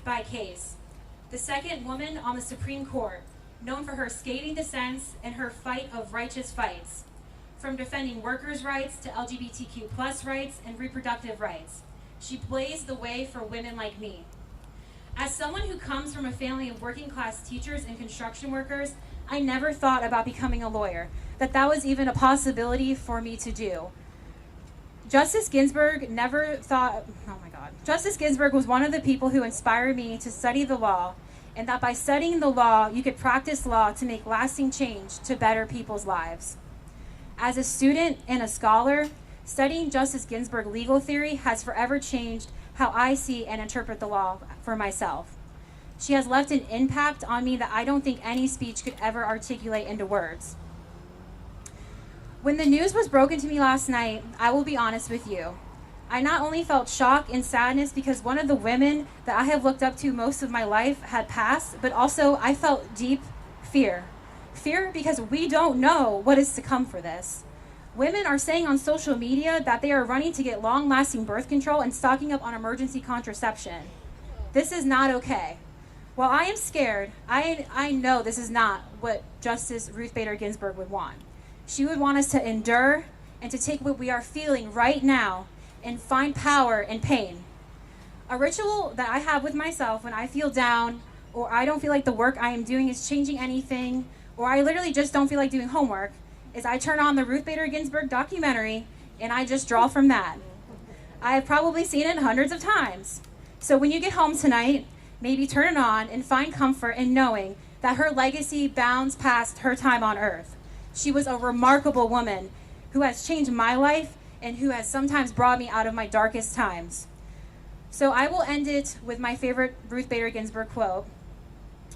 by case. The second woman on the Supreme Court, known for her scathing dissents and her fight of righteous fights, from defending workers' rights to LGBTQ plus rights and reproductive rights. She blazed the way for women like me. As someone who comes from a family of working class teachers and construction workers, I never thought about becoming a lawyer, that was even a possibility for me to do. Justice Ginsburg Justice Ginsburg was one of the people who inspired me to study the law, and that by studying the law, you could practice law to make lasting change to better people's lives. As a student and a scholar, studying Justice Ginsburg legal theory has forever changed how I see and interpret the law for myself. She has left an impact on me that I don't think any speech could ever articulate into words. When the news was broken to me last night, I will be honest with you. I not only felt shock and sadness because one of the women that I have looked up to most of my life had passed, but also I felt deep fear. Fear because we don't know what is to come for this. Women are saying on social media that they are running to get long-lasting birth control and stocking up on emergency contraception. This is not okay. While I am scared, I know this is not what Justice Ruth Bader Ginsburg would want. She would want us to endure and to take what we are feeling right now and find power in pain. A ritual that I have with myself when I feel down or I don't feel like the work I am doing is changing anything, or I literally just don't feel like doing homework, is I turn on the Ruth Bader Ginsburg documentary and I just draw from that. I have probably seen it hundreds of times. So when you get home tonight, maybe turn it on and find comfort in knowing that her legacy bounds past her time on earth. She was a remarkable woman who has changed my life and who has sometimes brought me out of my darkest times. So I will end it with my favorite Ruth Bader Ginsburg quote,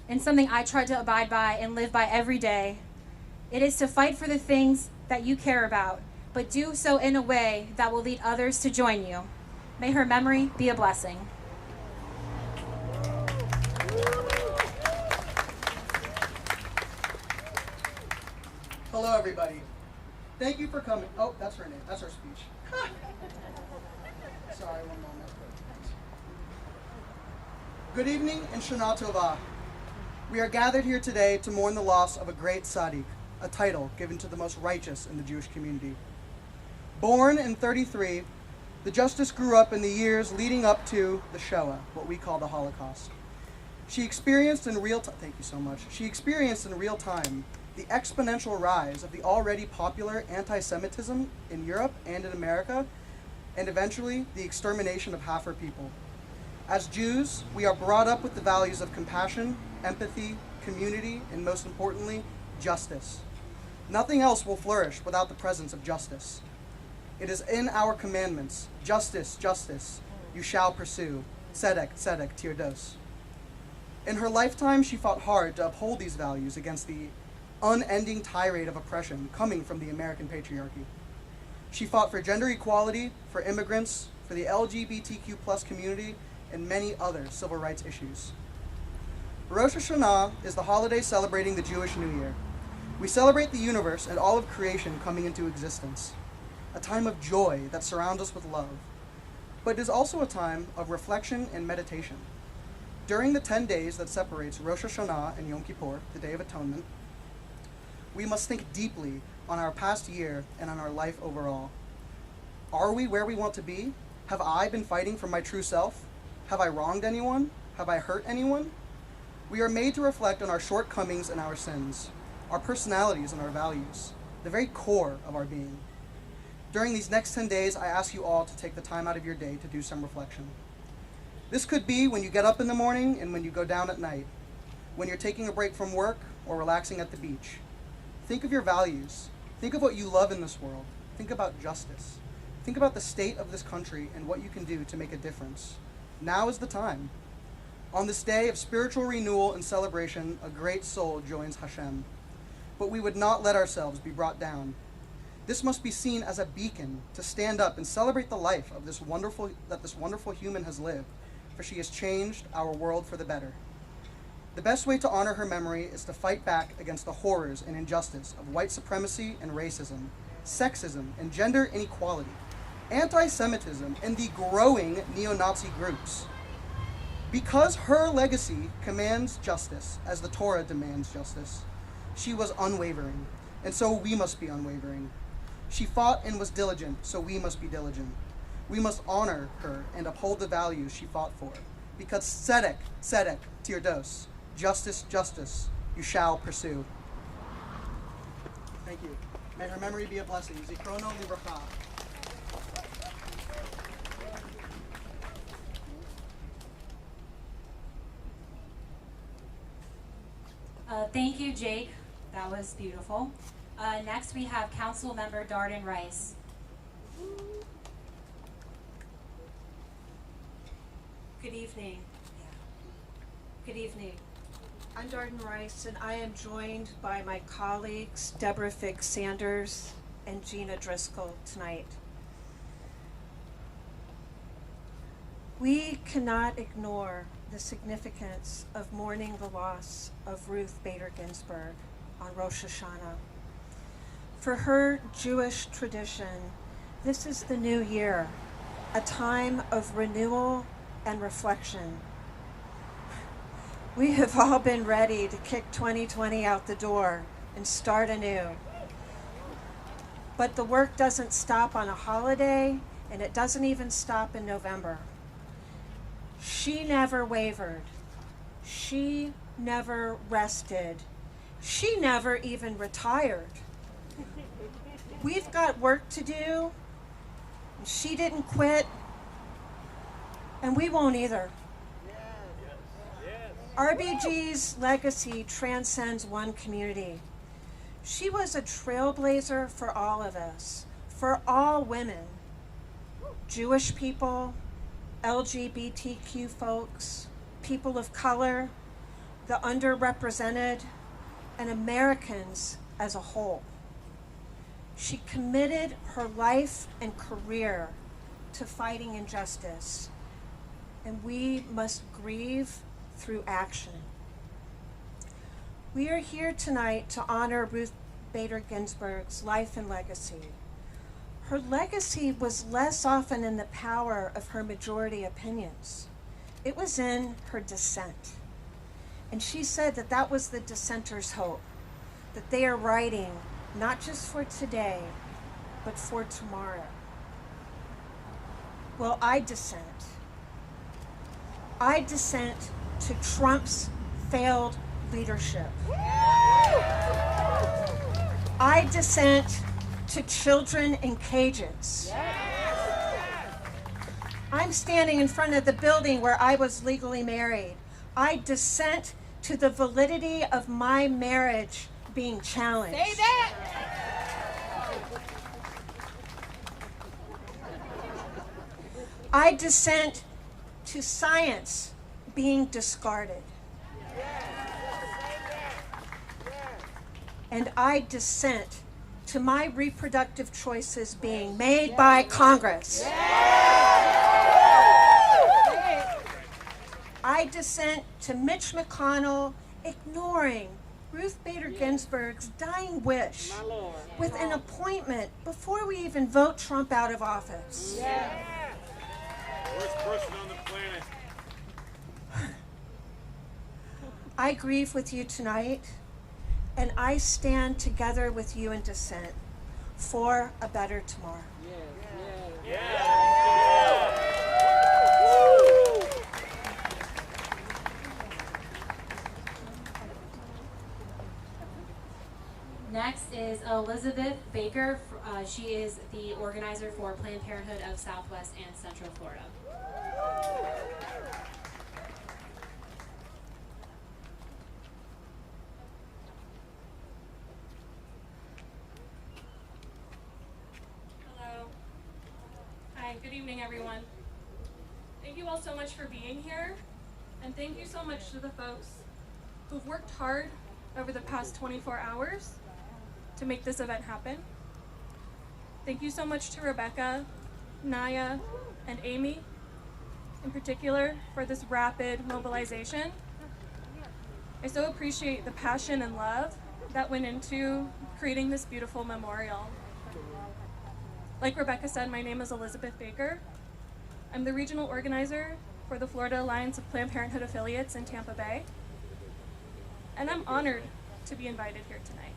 and something I try to abide by and live by every day. It is to fight for the things that you care about, but do so in a way that will lead others to join you. May her memory be a blessing. Hello, everybody. Thank you for coming. Oh, that's her name. That's her speech. Sorry, one moment. Good evening and Shana Tova. We are gathered here today to mourn the loss of a great tzaddik, a title given to the most righteous in the Jewish community. Born in 33, the justice grew up in the years leading up to the Shoah, what we call the Holocaust. She experienced in real time, thank you so much. She experienced in real time the exponential rise of the already popular anti-Semitism in Europe and in America, and eventually the extermination of half her people. As Jews, we are brought up with the values of compassion, empathy, community, and most importantly, justice. Nothing else will flourish without the presence of justice. It is in our commandments, justice, justice, you shall pursue, tzedek, tzedek, tirdos. In her lifetime, she fought hard to uphold these values against the unending tirade of oppression coming from the American patriarchy. She fought for gender equality, for immigrants, for the LGBTQ plus community, and many other civil rights issues. Rosh Hashanah is the holiday celebrating the Jewish New Year. We celebrate the universe and all of creation coming into existence, a time of joy that surrounds us with love. But it is also a time of reflection and meditation. During the 10 days that separates Rosh Hashanah and Yom Kippur, the Day of Atonement, we must think deeply on our past year and on our life overall. Are we where we want to be? Have I been fighting for my true self? Have I wronged anyone? Have I hurt anyone? We are made to reflect on our shortcomings and our sins, our personalities and our values, the very core of our being. During these next 10 days, I ask you all to take the time out of your day to do some reflection. This could be when you get up in the morning and when you go down at night, when you're taking a break from work or relaxing at the beach. Think of your values. Think of what you love in this world. Think about justice. Think about the state of this country and what you can do to make a difference. Now is the time. On this day of spiritual renewal and celebration, a great soul joins Hashem. But we would not let ourselves be brought down. This must be seen as a beacon to stand up and celebrate the life of this wonderful human has lived, for she has changed our world for the better. The best way to honor her memory is to fight back against the horrors and injustice of white supremacy and racism, sexism and gender inequality, anti-Semitism, and the growing neo-Nazi groups. Because her legacy commands justice, as the Torah demands justice, she was unwavering, and so we must be unwavering. She fought and was diligent, so we must be diligent. We must honor her and uphold the values she fought for. Because tzedek, tzedek, tirdos, justice, justice, you shall pursue. Thank you. May her memory be a blessing. Zikrono livracha. Thank you, Jake. That was beautiful. Next, we have Council Member Darden Rice. Good evening. Good evening. I'm Darden Rice, and I am joined by my colleagues Deborah Fix Sanders and Gina Driscoll tonight. We cannot ignore the significance of mourning the loss of Ruth Bader Ginsburg on Rosh Hashanah. For her Jewish tradition, this is the new year, a time of renewal and reflection. We have all been ready to kick 2020 out the door and start anew. But the work doesn't stop on a holiday, and it doesn't even stop in November. She never wavered. She never rested. She never even retired. We've got work to do. She didn't quit, and we won't either. RBG's legacy transcends one community. She was a trailblazer for all of us, for all women, Jewish people, LGBTQ folks, people of color, the underrepresented, and Americans as a whole. She committed her life and career to fighting injustice, and we must grieve through action. We are here tonight to honor Ruth Bader Ginsburg's life and legacy. Her legacy was less often in the power of her majority opinions. It was in her dissent. And she said that that was the dissenters' hope, that they are writing not just for today, but for tomorrow. Well, I dissent. I dissent to Trump's failed leadership. I dissent to children in cages. I'm standing in front of the building where I was legally married. I dissent to the validity of my marriage being challenged. Say that! I dissent to science being discarded. And I dissent to my reproductive choices being made by Congress. I dissent to Mitch McConnell ignoring Ruth Bader Ginsburg's dying wish with an appointment before we even vote Trump out of office. Worst person on the planet. I grieve with you tonight, and I stand together with you in dissent for a better tomorrow. Next is Elizabeth Baker. She is the organizer for Planned Parenthood of Southwest and Central Florida. Hello. Hi, good evening, everyone. Thank you all so much for being here, and thank you so much to the folks who've worked hard over the past 24 hours to make this event happen. Thank you so much to Rebecca, Naya, and Amy, in particular, for this rapid mobilization. I so appreciate the passion and love that went into creating this beautiful memorial. Like Rebecca said, my name is Elizabeth Baker. I'm the regional organizer for the Florida Alliance of Planned Parenthood Affiliates in Tampa Bay, and I'm honored to be invited here tonight.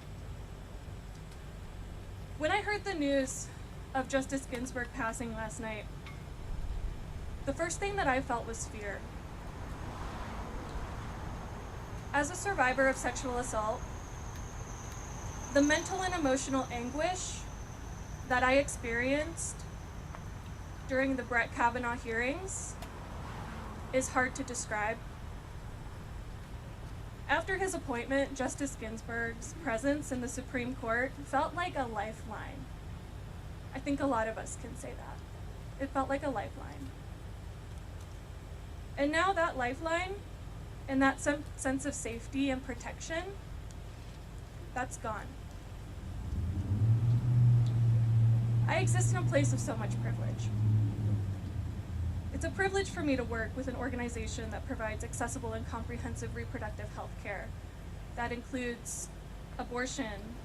When I heard the news of Justice Ginsburg passing last night, the first thing that I felt was fear. As a survivor of sexual assault, the mental and emotional anguish that I experienced during the Brett Kavanaugh hearings is hard to describe. After his appointment, Justice Ginsburg's presence in the Supreme Court felt like a lifeline. I think a lot of us can say that. It felt like a lifeline. And now that lifeline and that sense of safety and protection, that's gone. I exist in a place of so much privilege. It's a privilege for me to work with an organization that provides accessible and comprehensive reproductive health care that includes abortion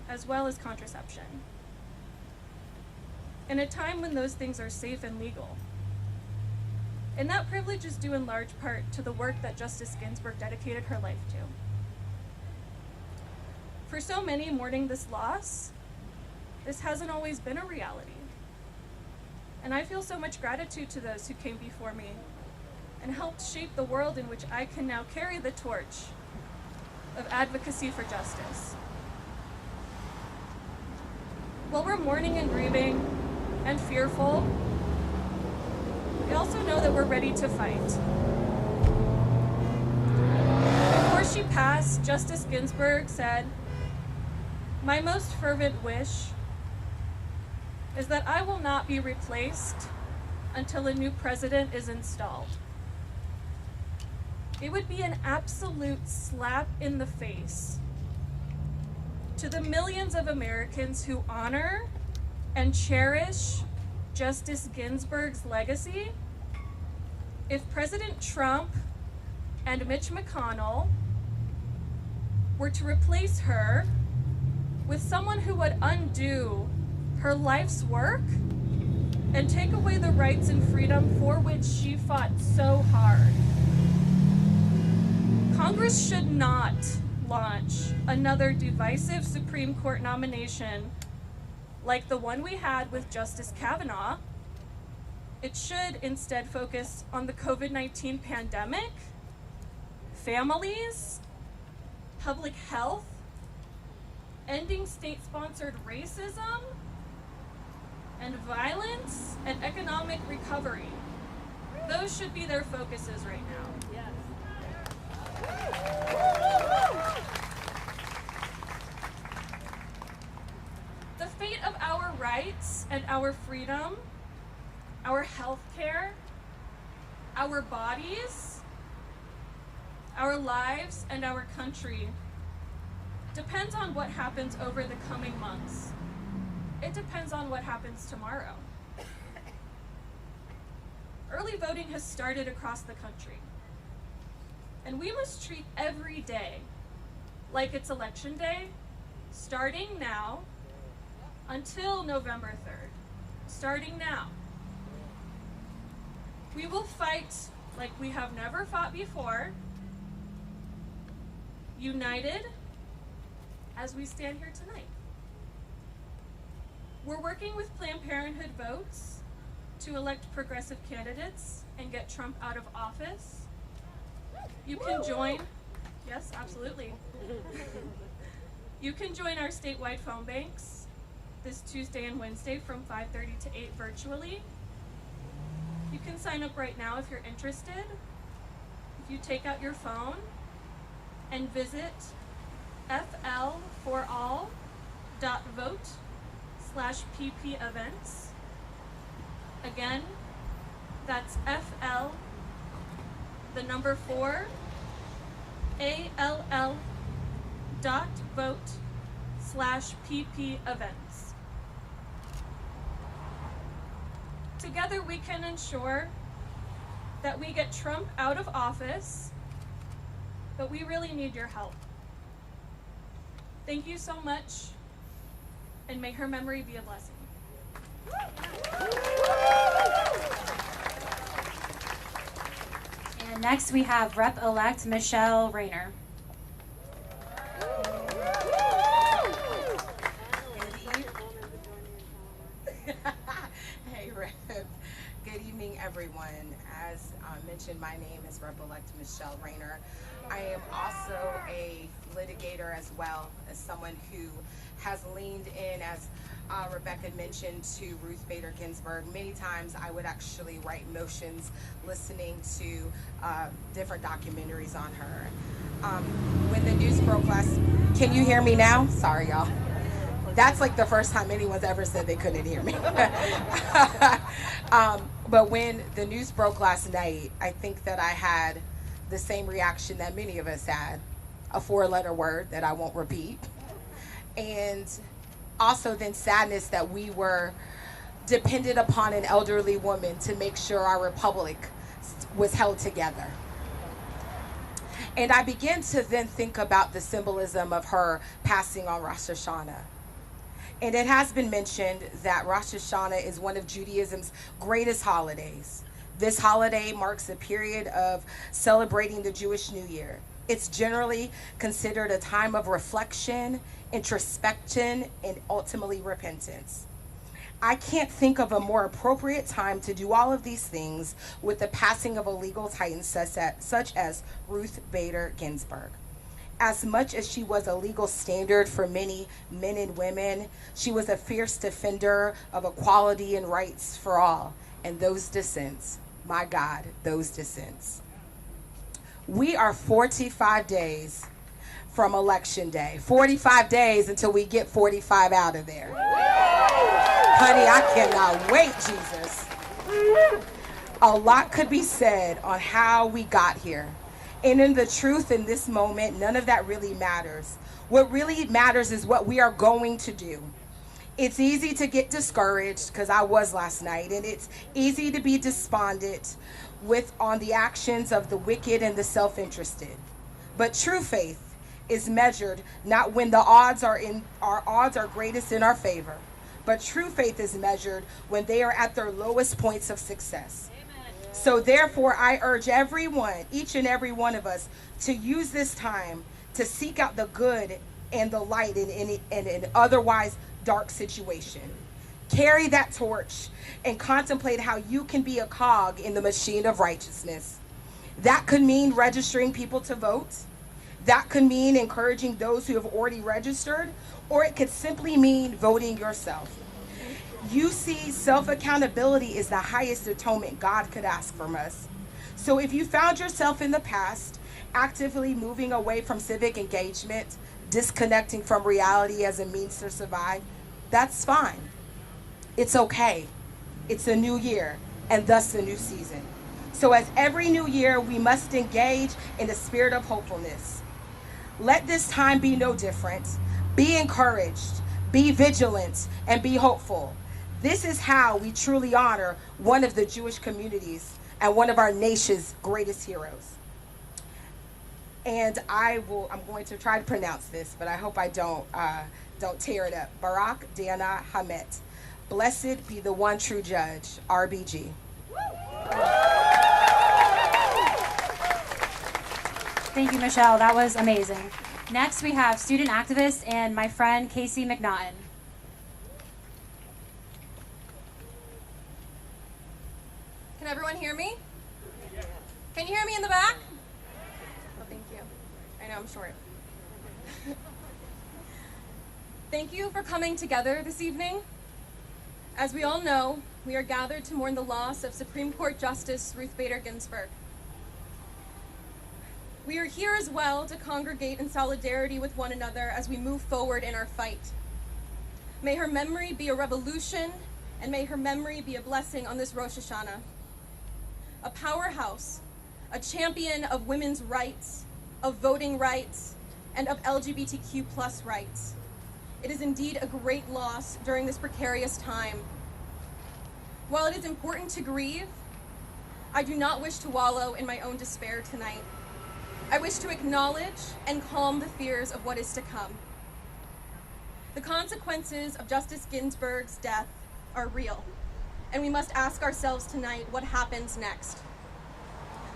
as well as contraception. In a time when those things are safe and legal. And that privilege is due in large part to the work that Justice Ginsburg dedicated her life to. For so many mourning this loss, this hasn't always been a reality. And I feel so much gratitude to those who came before me and helped shape the world in which I can now carry the torch of advocacy for justice. While we're mourning and grieving and fearful, we also know that we're ready to fight. Before she passed, Justice Ginsburg said, "My most fervent wish is that I will not be replaced until a new president is installed." It would be an absolute slap in the face to the millions of Americans who honor and cherish Justice Ginsburg's legacy if President Trump and Mitch McConnell were to replace her with someone who would undo her life's work and take away the rights and freedom for which she fought so hard. Congress should not launch another divisive Supreme Court nomination like the one we had with Justice Kavanaugh. It should instead focus on the COVID-19 pandemic, families, public health, ending state-sponsored racism, and violence and economic recovery. Those should be their focuses right now. Yes. The fate of our rights and our freedom, our health care, our bodies, our lives, and our country depends on what happens over the coming months. It depends on what happens tomorrow. Early voting has started across the country, and we must treat every day like it's election day, starting now until November 3rd, starting now. We will fight like we have never fought before, united as we stand here tonight. We're working with Planned Parenthood votes to elect progressive candidates and get Trump out of office. You can join, yes, absolutely. You can join our statewide phone banks this Tuesday and Wednesday from 5:30 to 8 virtually. You can sign up right now if you're interested. If you take out your phone and visit fl4all.vote/pp events. Again, that's FL, the number 4, ALL.vote/pp events. Together we can ensure that we get Trump out of office, but we really need your help. Thank you so much, and may her memory be a blessing. Next, we have Rep-elect Michelle Rayner. Hey, Rev. Good evening, everyone. As mentioned, my name is Rep-elect Michelle Rayner. I am also a litigator as well as someone who has leaned in, as Rebecca mentioned, to Ruth Bader Ginsburg. Many times I would actually write motions listening to different documentaries on her. When the news broke last, can you hear me now? Sorry, y'all. That's like the first time anyone's ever said they couldn't hear me. But when the news broke last night, I think that I had the same reaction that many of us had, a 4-letter word that I won't repeat. And also then sadness that we were dependent upon an elderly woman to make sure our republic was held together. And I began to then think about the symbolism of her passing on Rosh Hashanah. And it has been mentioned that Rosh Hashanah is one of Judaism's greatest holidays. This holiday marks a period of celebrating the Jewish New Year. It's generally considered a time of reflection, introspection, and ultimately repentance. I can't think of a more appropriate time to do all of these things with the passing of a legal titan such as Ruth Bader Ginsburg. As much as she was a legal standard for many men and women, she was a fierce defender of equality and rights for all. And those dissents, my God, those dissents. We are 45 days from Election Day. 45 days until we get 45 out of there. Honey, I cannot wait, Jesus. A lot could be said on how we got here. And in the truth, in this moment, none of that really matters. What really matters is what we are going to do. It's easy to get discouraged, because I was last night, and it's easy to be despondent on the actions of the wicked and the self-interested. But true faith is measured not when the odds are greatest in our favor, but true faith is measured when they are at their lowest points of success. So therefore, I urge everyone, each and every one of us, to use this time to seek out the good and the light in an otherwise dark situation. Carry that torch and contemplate how you can be a cog in the machine of righteousness. That could mean registering people to vote. That could mean encouraging those who have already registered, or it could simply mean voting yourself. You see, self-accountability is the highest atonement God could ask from us. So if you found yourself in the past actively moving away from civic engagement, disconnecting from reality as a means to survive, that's fine. It's okay. It's a new year, and thus a new season. So as every new year, we must engage in a spirit of hopefulness. Let this time be no different. Be encouraged, be vigilant, and be hopeful. This is how we truly honor one of the Jewish communities and one of our nation's greatest heroes. And I'm going to try to pronounce this, but I hope I don't tear it up. Barak Dana Hamet. Blessed be the one true judge, RBG. Thank you, Michelle. That was amazing. Next, we have student activist and my friend Casey McNaughton. Can everyone hear me? Can you hear me in the back? Oh, thank you. I know I'm short. Thank you for coming together this evening. As we all know, we are gathered to mourn the loss of Supreme Court Justice Ruth Bader Ginsburg. We are here as well to congregate in solidarity with one another as we move forward in our fight. May her memory be a revolution, and may her memory be a blessing on this Rosh Hashanah. A powerhouse, a champion of women's rights, of voting rights, and of LGBTQ+ rights. It is indeed a great loss during this precarious time. While it is important to grieve, I do not wish to wallow in my own despair tonight. I wish to acknowledge and calm the fears of what is to come. The consequences of Justice Ginsburg's death are real, and we must ask ourselves tonight what happens next.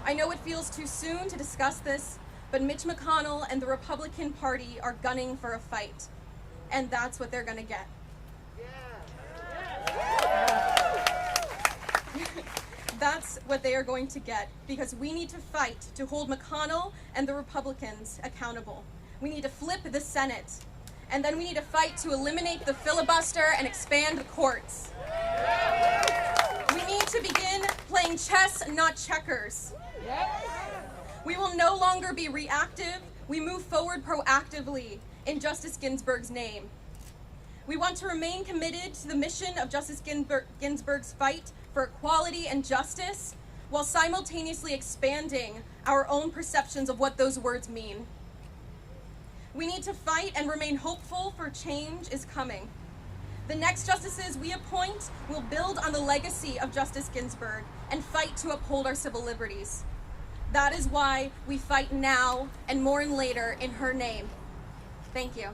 I know it feels too soon to discuss this, but Mitch McConnell and the Republican Party are gunning for a fight, and that's what they're gonna get. That's what they are going to get, because we need to fight to hold McConnell and the Republicans accountable. We need to flip the Senate, and then we need to fight to eliminate the filibuster and expand the courts. We need to begin playing chess, not checkers. We will no longer be reactive. We move forward proactively in Justice Ginsburg's name. We want to remain committed to the mission of Justice Ginsburg's fight for equality and justice, while simultaneously expanding our own perceptions of what those words mean. We need to fight and remain hopeful, for change is coming. The next justices we appoint will build on the legacy of Justice Ginsburg and fight to uphold our civil liberties. That is why we fight now and mourn later in her name. Thank you.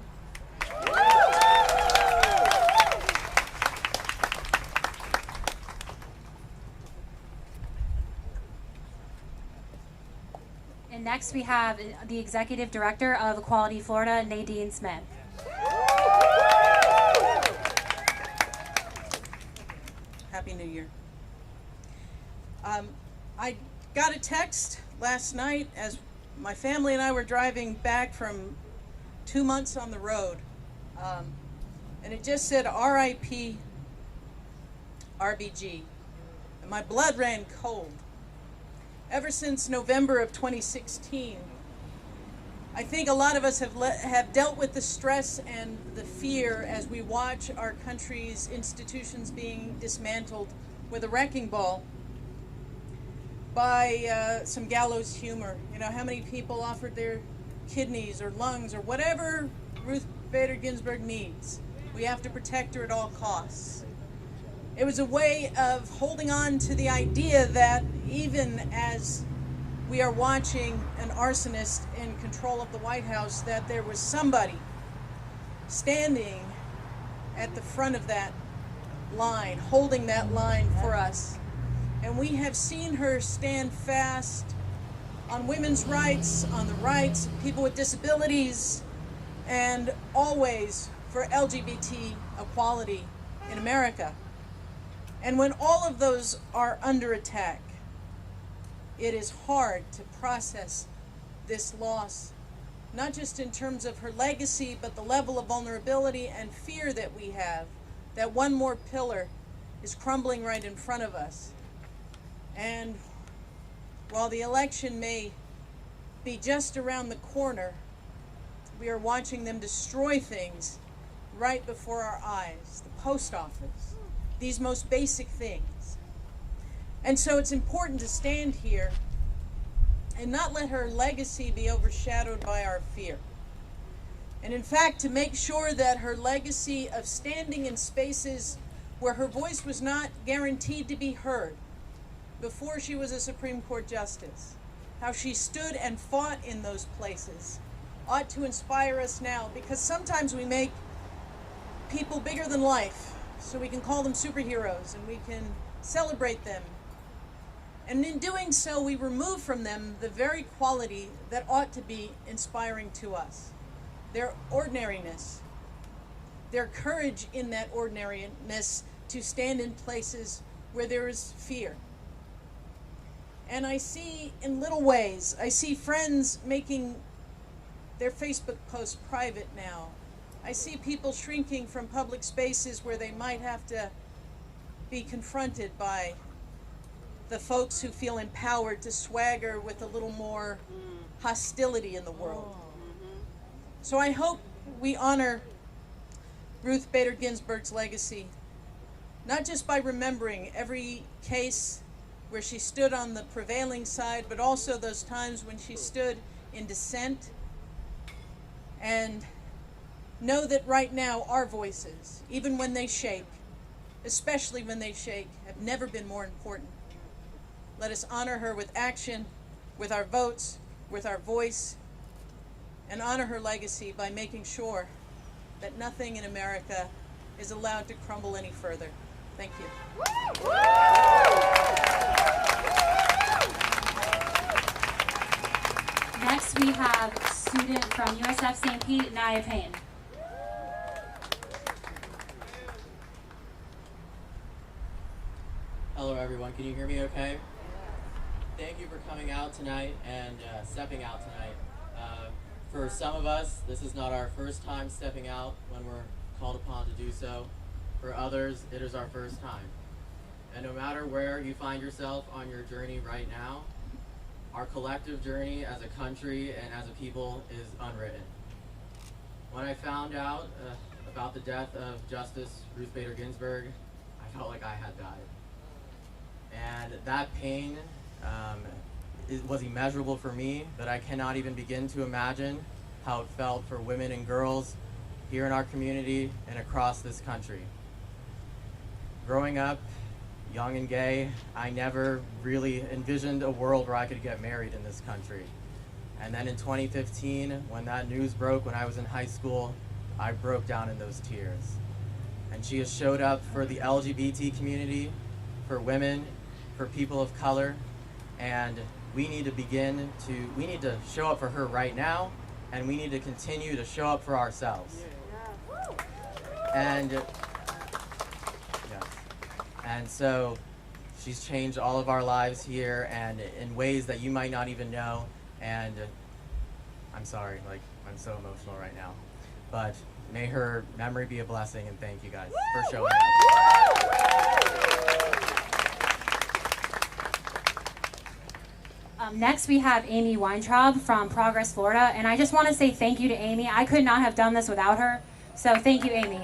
And next we have the Executive Director of Equality Florida, Nadine Smith. Happy New Year. I got a text last night as my family and I were driving back from 2 months on the road. And it just said RIP RBG. And my blood ran cold. Ever since November of 2016, I think a lot of us have dealt with the stress and the fear as we watch our country's institutions being dismantled with a wrecking ball by some gallows humor. You know, how many people offered their kidneys or lungs or whatever Ruth Bader Ginsburg needs. We have to protect her at all costs. It was a way of holding on to the idea that even as we are watching an arsonist in control of the White House, that there was somebody standing at the front of that line, holding that line for us. And we have seen her stand fast on women's rights, on the rights of people with disabilities, and always for LGBT equality in America. And when all of those are under attack, it is hard to process this loss, not just in terms of her legacy, but the level of vulnerability and fear that we have, that one more pillar is crumbling right in front of us. And while the election may be just around the corner, we are watching them destroy things right before our eyes, the post office, these most basic things. And so it's important to stand here and not let her legacy be overshadowed by our fear. And in fact, to make sure that her legacy of standing in spaces where her voice was not guaranteed to be heard before she was a Supreme Court justice, how she stood and fought in those places, ought to inspire us now, because sometimes we make people bigger than life so we can call them superheroes and we can celebrate them. And in doing so, we remove from them the very quality that ought to be inspiring to us. Their ordinariness, their courage in that ordinariness to stand in places where there is fear. And I see in little ways, I see friends making their Facebook posts private now. I see people shrinking from public spaces where they might have to be confronted by the folks who feel empowered to swagger with a little more hostility in the world. So I hope we honor Ruth Bader Ginsburg's legacy, not just by remembering every case where she stood on the prevailing side, but also those times when she stood in dissent. And know that right now our voices, even when they shake, especially when they shake, have never been more important. Let us honor her with action, with our votes, with our voice, and honor her legacy by making sure that nothing in America is allowed to crumble any further. Thank you. Next, we have student from USF St. Pete, Naya Payne. Hello everyone, can you hear me okay? Thank you for coming out tonight and stepping out tonight. For some of us, this is not our first time stepping out when we're called upon to do so. For others, it is our first time. And no matter where you find yourself on your journey right now, our collective journey as a country and as a people is unwritten. When I found out about the death of Justice Ruth Bader Ginsburg, I felt like I had died. And that pain it was immeasurable for me, but I cannot even begin to imagine how it felt for women and girls here in our community and across this country. Growing up, young and gay, I never really envisioned a world where I could get married in this country. And then in 2015, when that news broke when I was in high school, I broke down in those tears. And she has showed up for the LGBT community, for women, for people of color, and we need to show up for her right now, and we need to continue to show up for ourselves. And yes. And so she's changed all of our lives here and in ways that you might not even know. And I'm sorry, like I'm so emotional right now. But may her memory be a blessing, and thank you guys for showing up. Next, we have Amy Weintraub from Progress, Florida. And I just want to say thank you to Amy. I could not have done this without her. So thank you, Amy.